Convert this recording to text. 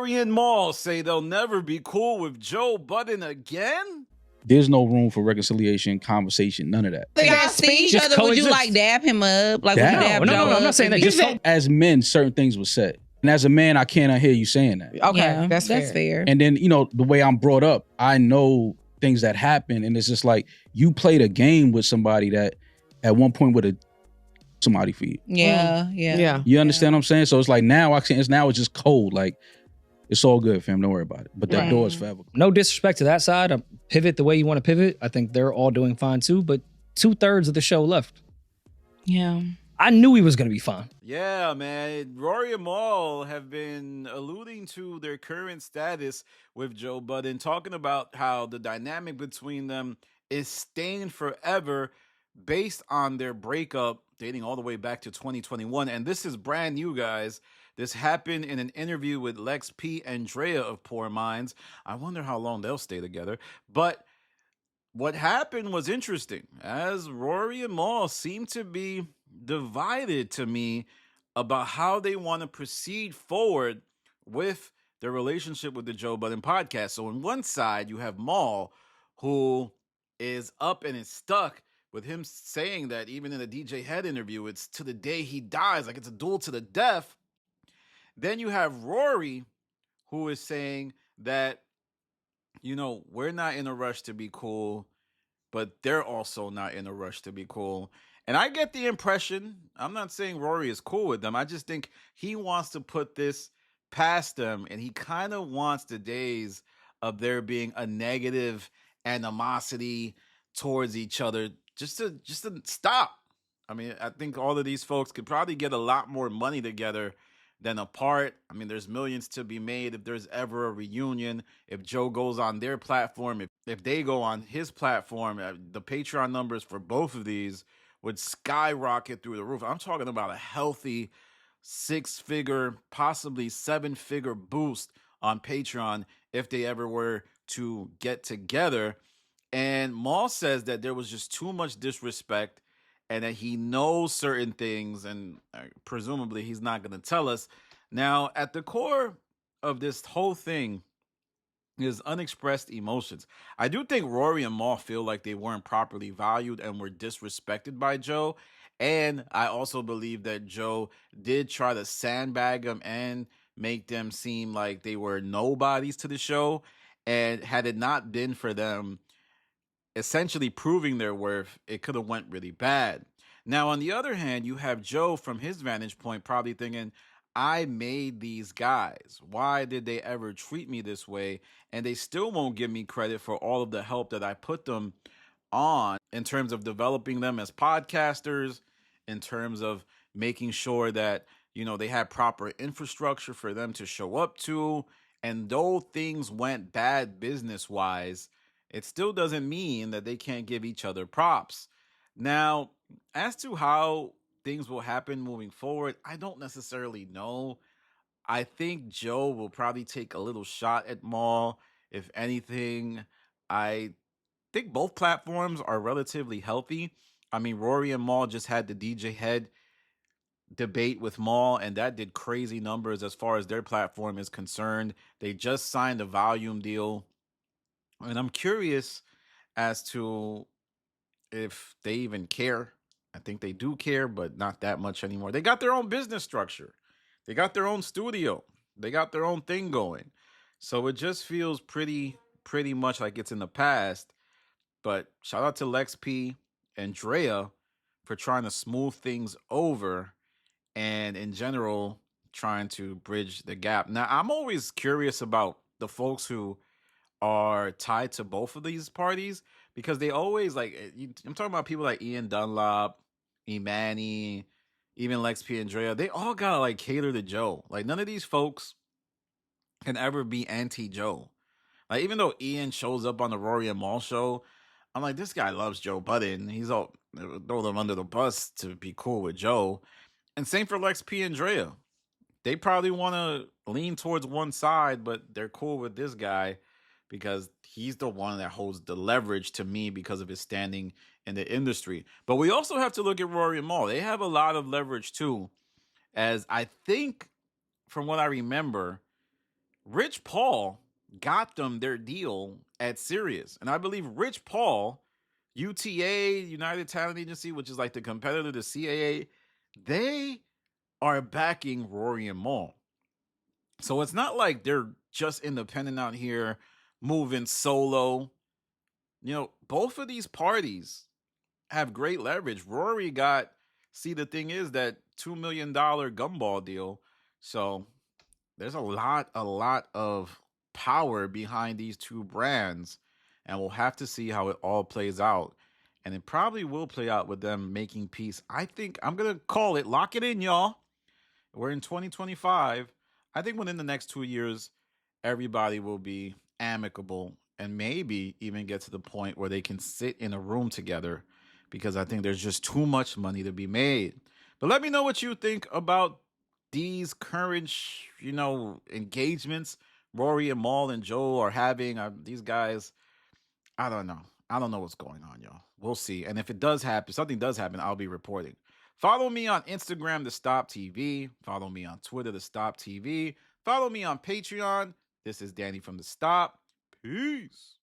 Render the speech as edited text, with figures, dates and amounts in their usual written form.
Rory and Mal say they'll never be cool with Joe Budden again? There's no room for reconciliation, conversation, none of that. If y'all see each other, would you like dab him up? Like, would you dab Joe up? I'm not saying that. Just as men, certain things were said. And as a man, I cannot hear you saying that. Okay, yeah, that's fair. And then, the way I'm brought up, I know things that happen. And it's just like, you played a game with somebody that at one point would have somebody for you. Yeah. You understand what I'm saying? So it's like now it's just cold. Like, it's all good, fam. Don't worry about it. But that door is forever. No disrespect to that side. Pivot the way you want to pivot. I think they're all doing fine too. But 2/3 of the show left. Yeah. I knew he was going to be fine. Yeah, man. Rory and Mal have been alluding to their current status with Joe Budden, talking about how the dynamic between them is staying forever based on their breakup dating all the way back to 2021. And this is brand new, guys. This happened in an interview with Lex P and Drea of Poor Minds. I wonder how long they'll stay together. But what happened was interesting, as Rory and Mal seem to be divided to me about how they want to proceed forward with their relationship with the Joe Budden podcast. So on one side, you have Mal, who is up and is stuck with him saying that even in the DJ Head interview, it's to the day he dies, like it's a duel to the death. Then you have Rory, who is saying that, we're not in a rush to be cool, but they're also not in a rush to be cool. And I get the impression, I'm not saying Rory is cool with them. I just think he wants to put this past them, and he kind of wants the days of there being a negative animosity towards each other just to stop. I mean, I think all of these folks could probably get a lot more money together than apart. I mean, there's millions to be made if there's ever a reunion. If Joe goes on their platform, if they go on his platform, the Patreon numbers for both of these would skyrocket through the roof. I'm talking about a healthy 6-figure, possibly 7-figure boost on Patreon if they ever were to get together. And Mal says that there was just too much disrespect and that he knows certain things, and presumably he's not going to tell us. Now, at the core of this whole thing is unexpressed emotions. I do think Rory and Mal feel like they weren't properly valued and were disrespected by Joe. And I also believe that Joe did try to sandbag them and make them seem like they were nobodies to the show. And had it not been for them essentially proving their worth, it could have went really bad. Now, on the other hand, you have Joe from his vantage point probably thinking, I made these guys. Why did they ever treat me this way? And they still won't give me credit for all of the help that I put them on in terms of developing them as podcasters, in terms of making sure that, they had proper infrastructure for them to show up to. And though things went bad business-wise, it still doesn't mean that they can't give each other props. Now, as to how things will happen moving forward, I don't necessarily know. I think Joe will probably take a little shot at Mal. If anything, I think both platforms are relatively healthy. I mean, Rory and Mal just had the DJ Head debate with Mal, and that did crazy numbers as far as their platform is concerned. They just signed a volume deal. And I'm curious as to if they even care. I think they do care, but not that much anymore. They got their own business structure. They got their own studio. They got their own thing going. So it just feels pretty much like it's in the past. But shout out to Lex P and Drea for trying to smooth things over and in general trying to bridge the gap. Now, I'm always curious about the folks who are tied to both of these parties, because they always I'm talking about people like Ian Dunlop, Imani, even Lex P and Drea. They all gotta cater to Joe. Like, none of these folks can ever be anti-Joe. Like, even though Ian shows up on the Rory and Mal show, I'm like, this guy loves Joe Budden. He's all throw them under the bus to be cool with Joe. And same for Lex P and Drea. They probably want to lean towards one side, but they're cool with this guy because he's the one that holds the leverage to me because of his standing in the industry. But we also have to look at Rory and Mal. They have a lot of leverage too, as I think, from what I remember, Rich Paul got them their deal at Sirius. And I believe Rich Paul, UTA, United Talent Agency, which is like the competitor to CAA, they are backing Rory and Mal. So it's not like they're just independent out here moving solo. You know, both of these parties have great leverage. Rory got, see, the thing is that $2 million gumball deal. So there's a lot of power behind these two brands. And we'll have to see how it all plays out. And it probably will play out with them making peace. I think I'm going to call it, lock it in, y'all. We're in 2025. I think within the next 2 years, everybody will be amicable and maybe even get to the point where they can sit in a room together, because I think there's just too much money to be made. But let me know what you think about these current, engagements Rory and Mal and Joe are having. These guys, I don't know. I don't know what's going on, y'all. We'll see. And if it does happen, something does happen, I'll be reporting. Follow me on Instagram, The Stop TV. Follow me on Twitter, The Stop TV. Follow me on Patreon. This is Danny from The Stop. Peace.